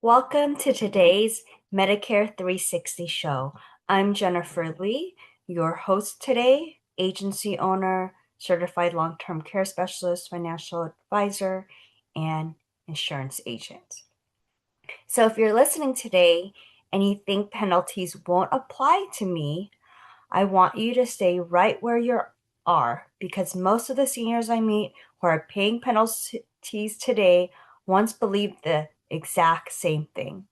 Welcome to today's Medicare 360 show. I'm Jennifer Lee, your host today, agency owner, certified long-term care specialist, financial advisor, and insurance agent. So if you're listening today and you think penalties won't apply to me, I want you to stay right where you are because most of the seniors I meet who are paying penalties today once believed the exact same thing.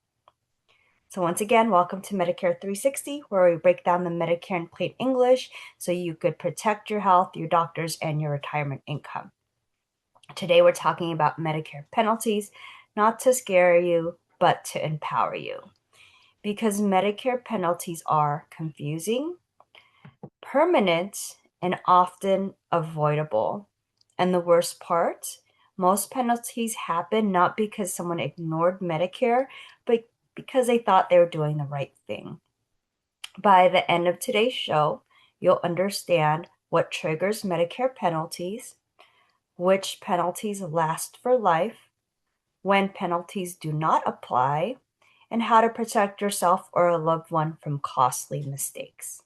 So once again, welcome to Medicare 360, where we break down the Medicare in plain English so you could protect your health, your doctors, and your retirement income. Today we're talking about Medicare penalties, not to scare you, but to empower you. Because Medicare penalties are confusing, permanent, and often avoidable. And the worst part, most penalties happen not because someone ignored Medicare, but because they thought they were doing the right thing. By the end of today's show, you'll understand what triggers Medicare penalties, which penalties last for life, when penalties do not apply, and how to protect yourself or a loved one from costly mistakes.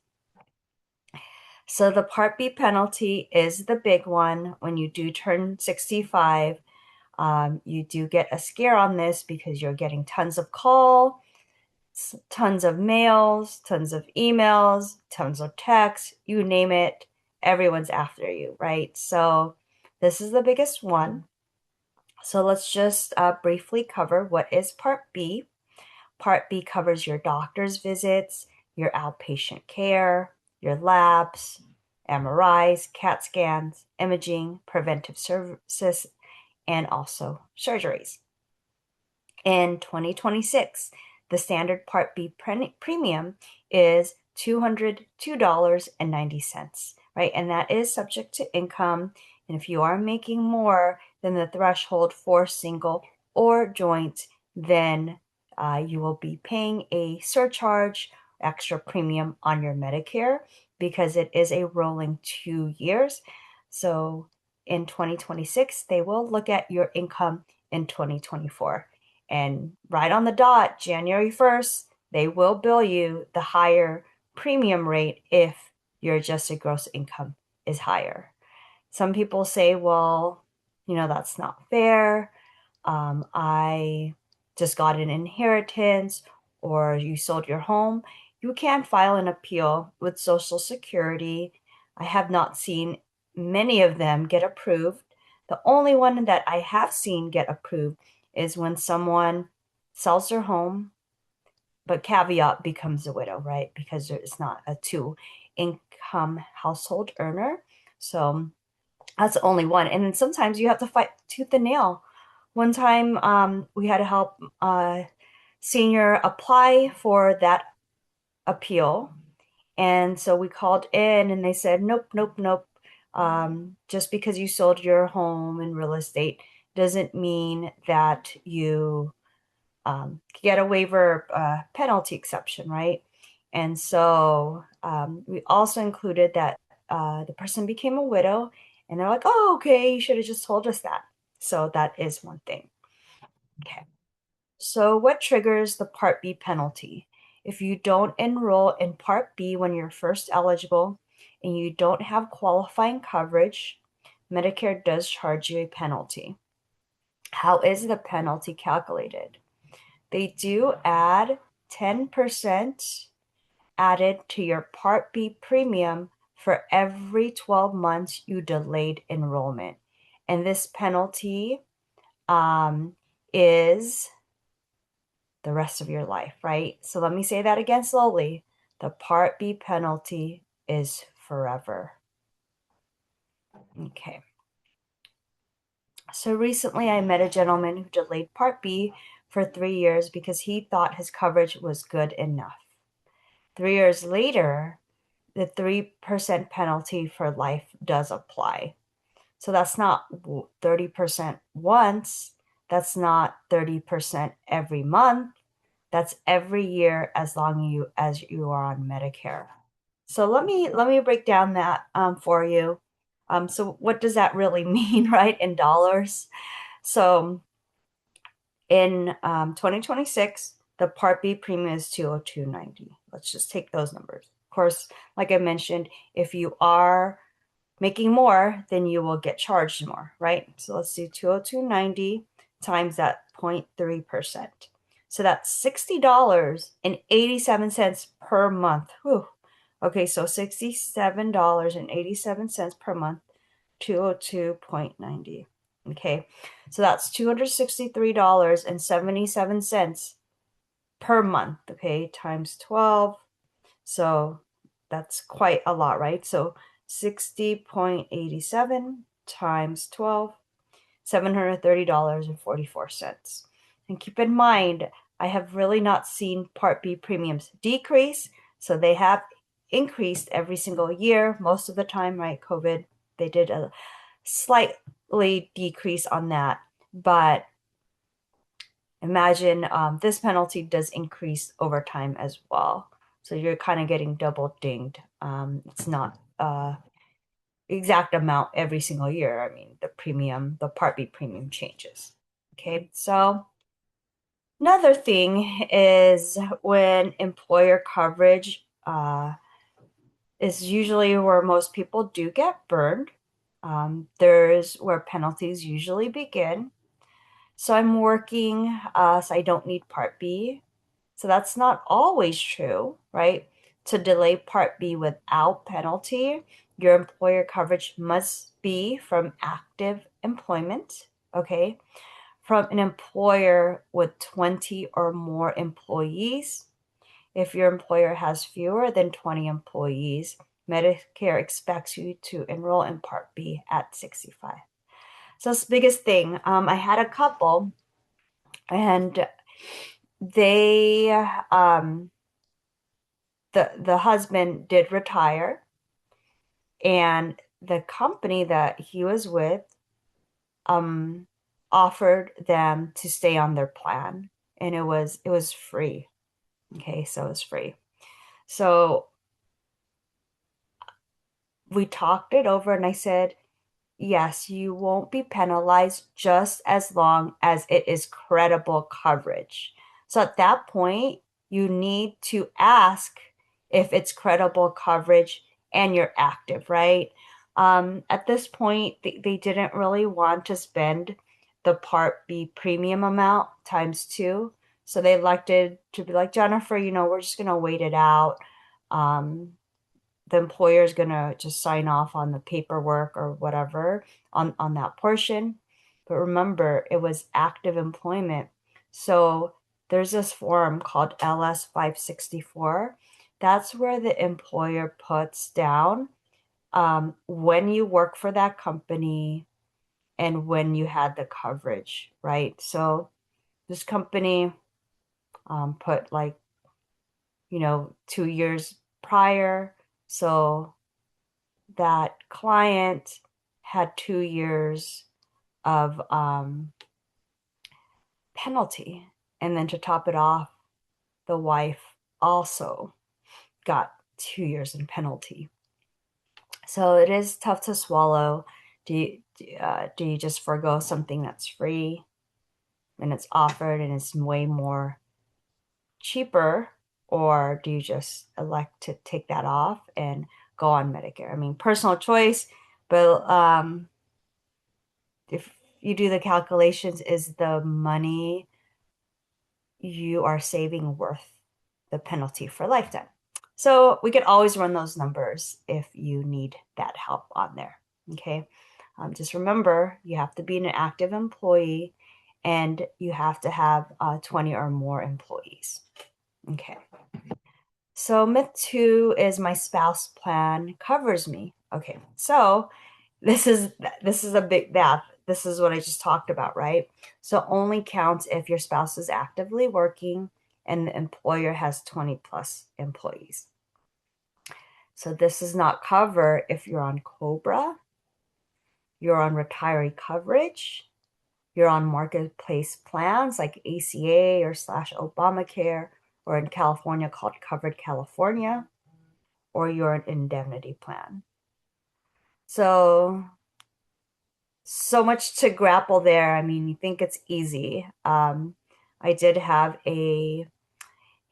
So the Part B penalty is the big one. When you do turn 65, you do get a scare on this because you're getting tons of calls, tons of mails, tons of emails, tons of texts, you name it, everyone's after you, right? So this is the biggest one. So let's just briefly cover what is Part B. Part B covers your doctor's visits, your outpatient care, your labs, MRIs, CAT scans, imaging, preventive services, and also surgeries. In 2026, the standard Part B premium is $202.90, right? And that is subject to income. And if you are making more than the threshold for single or joint, then you will be paying a surcharge, extra premium on your Medicare because it is a rolling 2 years. So in 2026, they will look at your income in 2024. And right on the dot, January 1st, they will bill you the higher premium rate if your adjusted gross income is higher. Some people say, well, that's not fair. I just got an inheritance or you sold your home. You can file an appeal with Social Security. I have not seen many of them get approved. The only one that I have seen get approved is when someone sells their home, but caveat becomes a widow, right? Because it's not a two income household earner. So that's the only one. And then sometimes you have to fight tooth and nail. One time we had to help senior apply for that appeal. And so we called in and they said, nope, nope, nope. Just because you sold your home in real estate doesn't mean that you get a waiver penalty exception, right? And so we also included that the person became a widow, and they're like, oh, okay, you should have just told us that. So that is one thing. Okay. So what triggers the Part B penalty? If you don't enroll in Part B when you're first eligible and you don't have qualifying coverage, Medicare does charge you a penalty. How is the penalty calculated? They do add 10% added to your Part B premium for every 12 months you delayed enrollment. And this penalty is the rest of your life, right? So let me say that again slowly. The Part B penalty is forever. Okay. So recently I met a gentleman who delayed Part B for 3 years because he thought his coverage was good enough. 3 years later, the 3% penalty for life does apply. So that's not 30% once. That's not 30% every month. That's every year as long as you are on Medicare. So let me break down that for you. So what does that really mean, right, in dollars? So In 2026, the Part B premium is 202.90. Let's just take those numbers. Of course, like I mentioned, if you are making more, then you will get charged more, right? So let's do 202.90 times that 0.3%. So that's $60.87 per month. Whew. Okay, so $67.87 per month, 202.90. Okay, so that's $263.77 per month, okay, times 12. So that's quite a lot, right? So 60.87 times 12, $730.44. And keep in mind, I have really not seen Part B premiums decrease. So they have increased every single year, most of the time, right? COVID, they did a slightly decrease on that. But imagine this penalty does increase over time as well. So you're kind of getting double dinged. It's not exact amount every single year. I mean, the premium, the Part B premium changes. Okay, so another thing is when employer coverage is usually where most people do get burned. There's where penalties usually begin. So I'm working, so I don't need Part B. So that's not always true, right? To delay Part B without penalty, your employer coverage must be from active employment, okay? From an employer with 20 or more employees. If your employer has fewer than 20 employees, Medicare expects you to enroll in Part B at 65. So that's the biggest thing. I had a couple and they the husband did retire, and the company that he was with um offered them to stay on their plan, and it was free. Okay, so it was free. So we talked it over and I said, yes, you won't be penalized just as long as it is credible coverage. So at that point, you need to ask if it's credible coverage and you're active, right? At this point, they didn't really want to spend the Part B premium amount times two. So they elected to be like, Jennifer, we're just going to wait it out. Um, the employer is going to just sign off on the paperwork or whatever on that portion. But remember, it was active employment. So there's this form called LS 564. That's where the employer puts down when you work for that company and when you had the coverage, right? So this company put like, 2 years prior. So that client had 2 years of penalty. And then to top it off, the wife also got 2 years in penalty. So it is tough to swallow. Do you just forego something that's free and it's offered and it's way more cheaper, or do you just elect to take that off and go on Medicare? I mean, personal choice, but if you do the calculations, is the money you are saving worth the penalty for lifetime? So we could always run those numbers if you need that help on there. Okay. Just remember, you have to be an active employee and you have to have 20 or more employees. Okay. So myth two is my spouse plan covers me. Okay. So this is a big math. This is what I just talked about, right? So only counts if your spouse is actively working and the employer has 20 plus employees. So this does not cover if you're on COBRA, you're on retiree coverage, you're on marketplace plans like ACA or slash Obamacare, or in California called Covered California, or you're an indemnity plan. So much to grapple there. I mean, you think it's easy. I did have a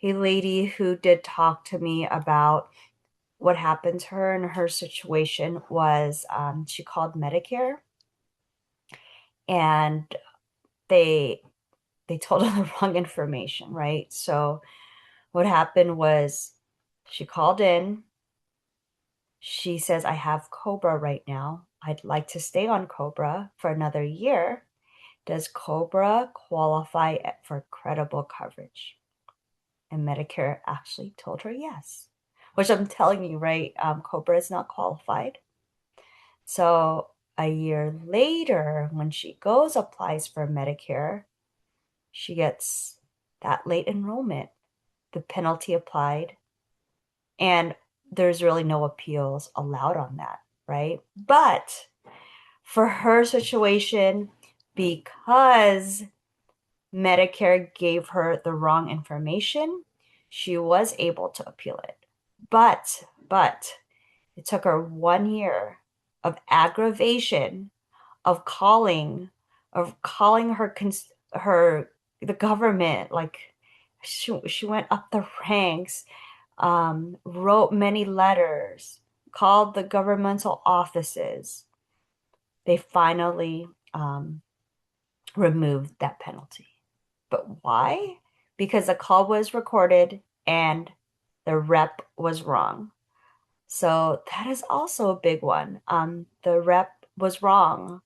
lady who did talk to me about what happened to her, and her situation was she called Medicare, and they they told her the wrong information, right? So what happened was she called in. She says, I have Cobra right now. I'd like to stay on Cobra for another year. Does Cobra qualify for credible coverage? And Medicare actually told her yes, which I'm telling you, right? Cobra is not qualified. So a year later, when she goes applies for Medicare, she gets that late enrollment, the penalty applied, and there's really no appeals allowed on that, right? But for her situation, because Medicare gave her the wrong information, she was able to appeal it. But it took her 1 year of aggravation of calling her the government, like she went up the ranks, wrote many letters, called the governmental offices. They finally removed that penalty. But why? Because the call was recorded and the rep was wrong. So that is also a big one. The rep was wrong.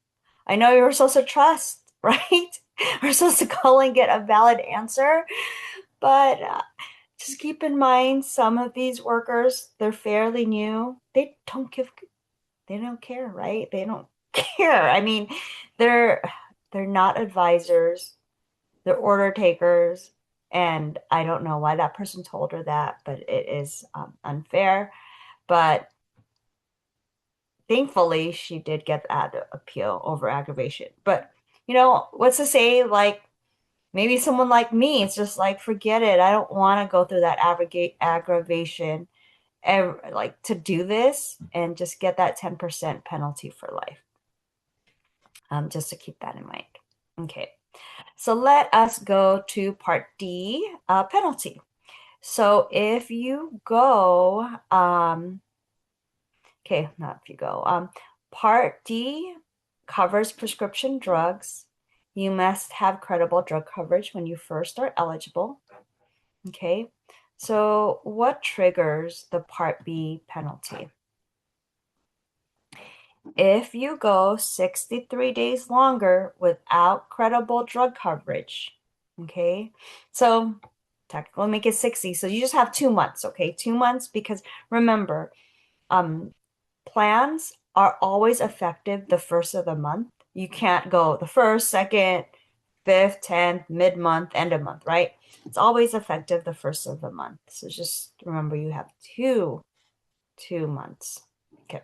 I know you're supposed to trust, right? We're supposed to call and get a valid answer, but just keep in mind some of these workers, they're fairly new. They don't care, right? They don't care. I mean, they're they're not advisors, they're order takers, and I don't know why that person told her that, but it is unfair. But thankfully, she did get that appeal over aggravation. But what's to say, like, maybe someone like me, it's just like, forget it. I don't want to go through that aggravation like to do this and just get that 10% penalty for life. Just to keep that in mind. Okay, so let us go to part D, penalty. So if you go, okay, not if you go, part D covers prescription drugs. You must have credible drug coverage when you first are eligible. Okay, so what triggers the Part B penalty? If you go 63 days longer without credible drug coverage, okay? So technically make it 60. So you just have 2 months, okay? 2 months, because remember, plans are always effective the first of the month. You can't go the first, second, fifth, 10th, mid-month, end of month, right? It's always effective the first of the month. So just remember you have two months. Okay.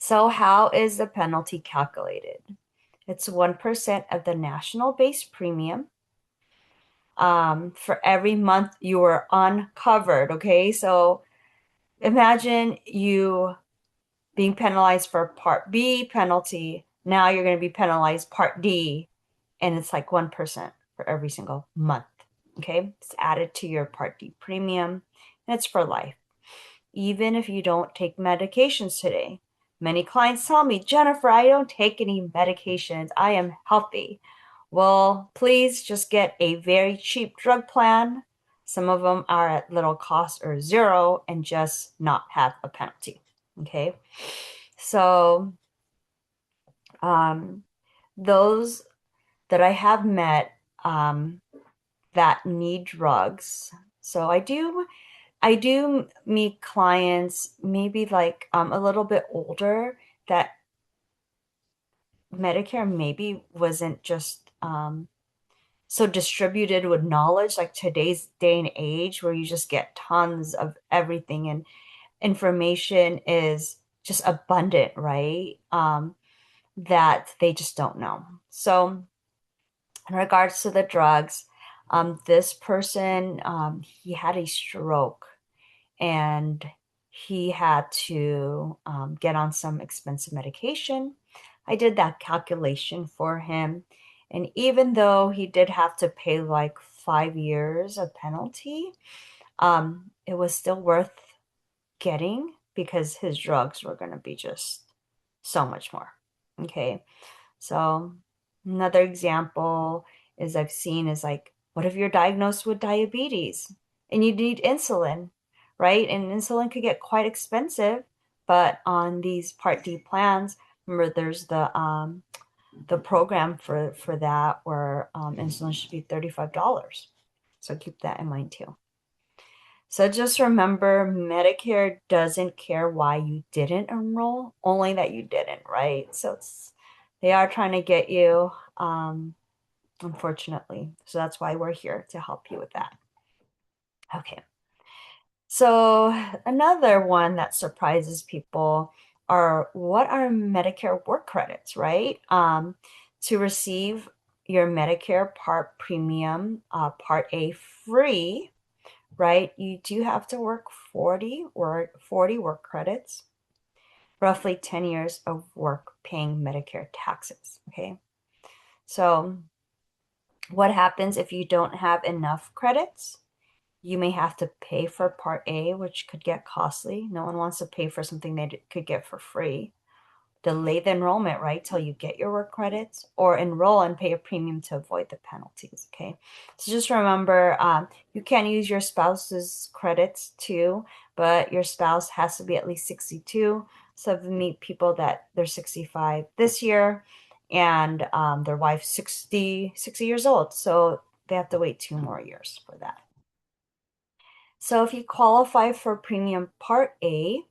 So how is the penalty calculated? It's 1% of the national base premium for every month you were uncovered, okay? So imagine you being penalized for Part B penalty. Now you're going to be penalized Part D, and it's like 1% for every single month, okay? It's added to your Part D premium, and it's for life. Even if you don't take medications today. Many clients tell me, Jennifer, I don't take any medications. I am healthy. Well, please just get a very cheap drug plan. Some of them are at little cost or zero, and just not have a penalty. Okay. So, those that I have met that need drugs. So I do meet clients maybe like a little bit older that Medicare maybe wasn't just so distributed with knowledge like today's day and age, where you just get tons of everything and information is just abundant, right? That they just don't know. So in regards to the drugs, this person, he had a stroke, and he had to get on some expensive medication. I did that calculation for him, And even though he did have to pay like 5 years of penalty, it was still worth getting because his drugs were going to be just so much more. Okay. So another example is I've seen is like, what if you're diagnosed with diabetes and you need insulin, right? And insulin could get quite expensive, but on these Part D plans, remember there's the program for that where insulin should be $35. So keep that in mind too. So just remember, Medicare doesn't care why you didn't enroll, only that you didn't, right? So they are trying to get you, unfortunately. So that's why we're here to help you with that. Okay. So another one that surprises people are what are Medicare work credits, right? To receive your Medicare Part Premium, Part A free, right? You do have to work 40 work credits, roughly 10 years of work paying Medicare taxes, okay? So what happens if you don't have enough credits? You may have to pay for Part A, which could get costly. No one wants to pay for something they could get for free. Delay the enrollment, right, till you get your work credits, or enroll and pay a premium to avoid the penalties, okay? So just remember, you can use your spouse's credits too, but your spouse has to be at least 62. So if you meet people that they're 65 this year and their wife's 60 years old, so they have to wait 2 more years for that. So if you qualify for Premium Part A,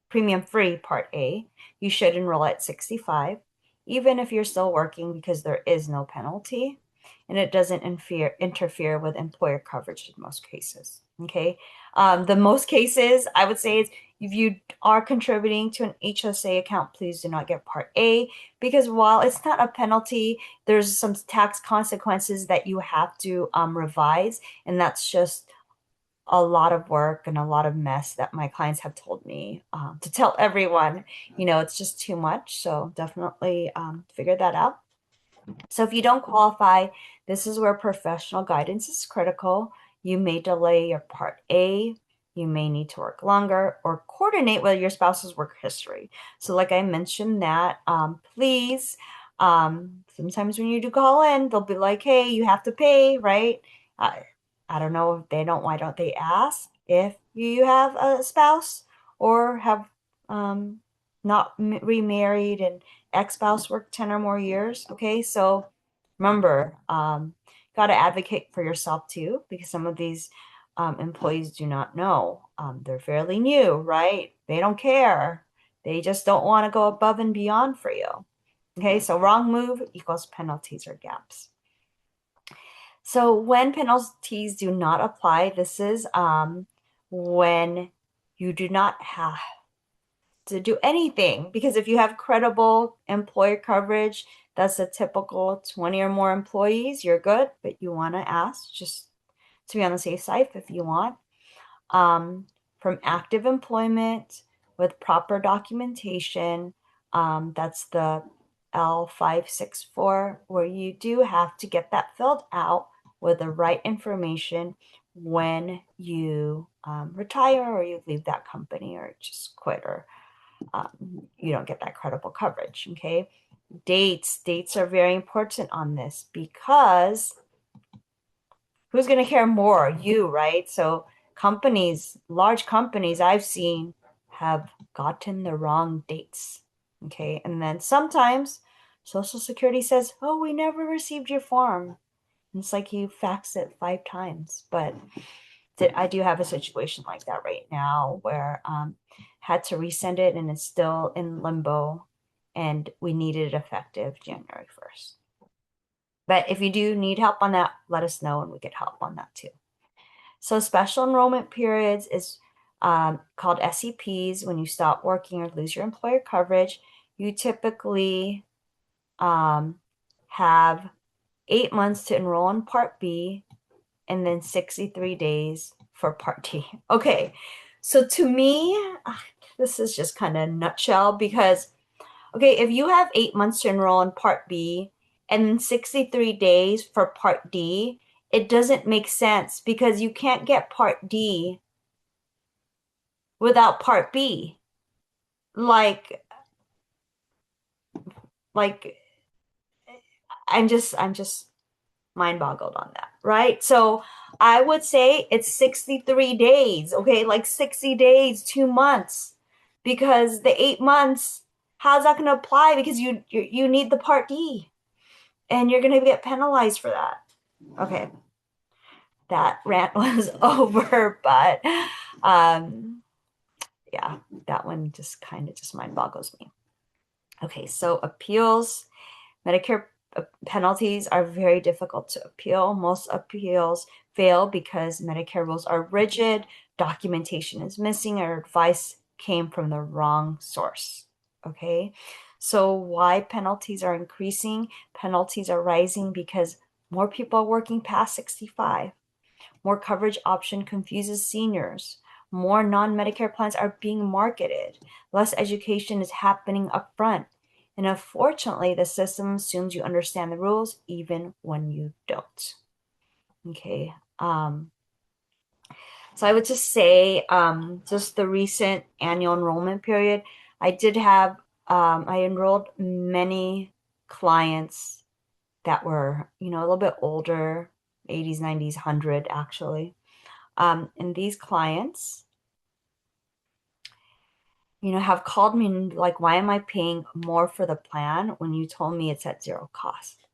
Premium Free Part A, you should enroll at 65, even if you're still working because there is no penalty and it doesn't interfere with employer coverage in most cases. Okay. The most cases I would say is if you are contributing to an HSA account, please do not get Part A because while it's not a penalty, there's some tax consequences that you have to revise, and that's just a lot of work and a lot of mess that my clients have told me to tell everyone, it's just too much. So definitely figure that out. So if you don't qualify, this is where professional guidance is critical. You may delay your Part A. You may need to work longer or coordinate with your spouse's work history. So like I mentioned that, please, sometimes when you do call in, they'll be like, hey, you have to pay, right? I don't know if they don't, why don't they ask if you have a spouse or have not remarried and ex-spouse worked 10 or more years? Okay, so remember, got to advocate for yourself too, because some of these employees do not know. They're fairly new, right? They don't care. They just don't want to go above and beyond for you. Okay, so wrong move equals penalties or gaps. So when penalties do not apply, this is when you do not have to do anything, because if you have credible employer coverage, that's a typical 20 or more employees, you're good, but you want to ask just to be on the safe side if you want. From active employment with proper documentation, that's the L564, where you do have to get that filled out with the right information when you retire or you leave that company or just quit or you don't get that credible coverage. Okay. Dates are very important on this because who's going to care more? You, right? So large companies I've seen have gotten the wrong dates. Okay. And then sometimes Social Security says, oh, we never received your form. And it's like you faxed it 5 times. But I do have a situation like that right now where had to resend it and it's still in limbo and we needed it effective January 1st. But if you do need help on that, let us know and we could help on that too. So special enrollment periods is called SEPs. When you stop working or lose your employer coverage, you typically have 8 months to enroll in Part B and then 63 days for Part D. Okay, so to me, this is just kind of a nutshell because, okay, if you have 8 months to enroll in Part B and then 63 days for Part D, it doesn't make sense because you can't get Part D without Part B. Like, like I'm just mind boggled on that, right? So I would say it's 63 days, okay? Like 60 days, 2 months, because the 8 months, how's that going to apply? Because you need the Part D, and you're going to get penalized for that. Okay, that rant was over, but um, yeah, that one just kind of just mind boggles me. Okay, so appeals. Medicare penalties are very difficult to appeal. Most appeals fail because Medicare rules are rigid, documentation is missing, or advice came from the wrong source. Okay, so why penalties are increasing? Penalties are rising because more people are working past 65. More coverage option confuses seniors. More non-Medicare plans are being marketed. Less education is happening up front. And unfortunately, the system assumes you understand the rules even when you don't. Okay. So I would just say, just the recent annual enrollment period, I did have, I enrolled many clients that were, a little bit older, 80s, 90s, 100 actually. And these clients, have called me and like, why am I paying more for the plan when you told me it's at zero cost?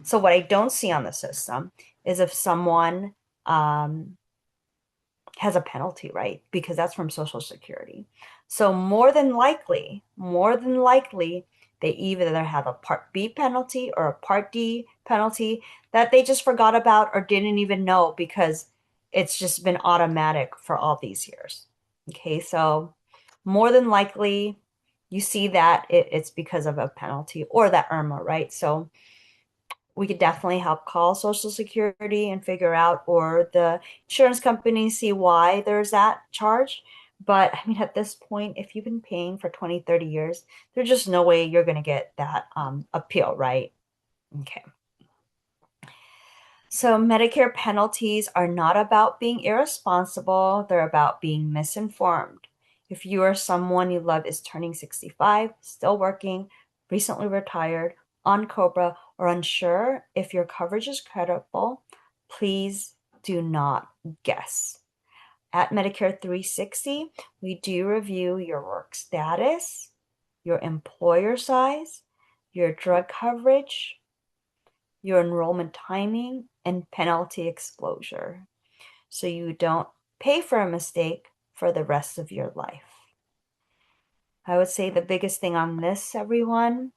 So what I don't see on the system is if someone has a penalty, right? Because that's from Social Security. So more than likely, they either have a Part B penalty or a Part D penalty that they just forgot about or didn't even know because it's just been automatic for all these years. Okay, so more than likely, you see that it's because of a penalty or that IRMA, right? So we could definitely help call Social Security and figure out, or the insurance company see why there's that charge. But I mean, at this point, if you've been paying for 20, 30 years, there's just no way you're going to get that appeal, right? Okay. So Medicare penalties are not about being irresponsible, they're about being misinformed. If you or someone you love is turning 65, still working, recently retired, on COBRA, or unsure if your coverage is credible, please do not guess. At Medicare 360, we do review your work status, your employer size, your drug coverage, your enrollment timing, and penalty exposure, so you don't pay for a mistake for the rest of your life. I would say the biggest thing on this, everyone,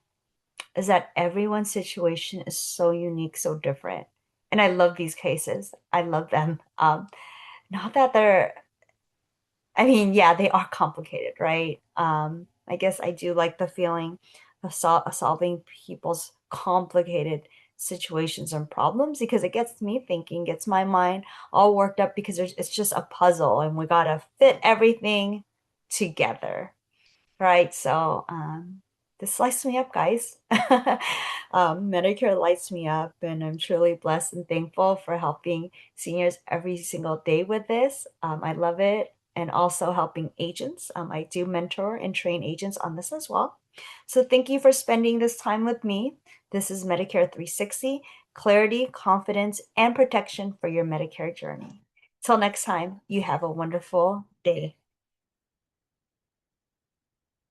is that everyone's situation is so unique, so different. And I love these cases. I love them. Not that they're, I mean, yeah, they are complicated, right? I guess I do like the feeling of solving people's complicated situations and problems because it gets me thinking, gets my mind all worked up because it's just a puzzle and we gotta fit everything together, right? So, this lights me up, guys. Medicare lights me up, and I'm truly blessed and thankful for helping seniors every single day with this. I love it. And also helping agents. I do mentor and train agents on this as well. So thank you for spending this time with me. This is Medicare 360, clarity, confidence, and protection for your Medicare journey. Till next time, you have a wonderful day.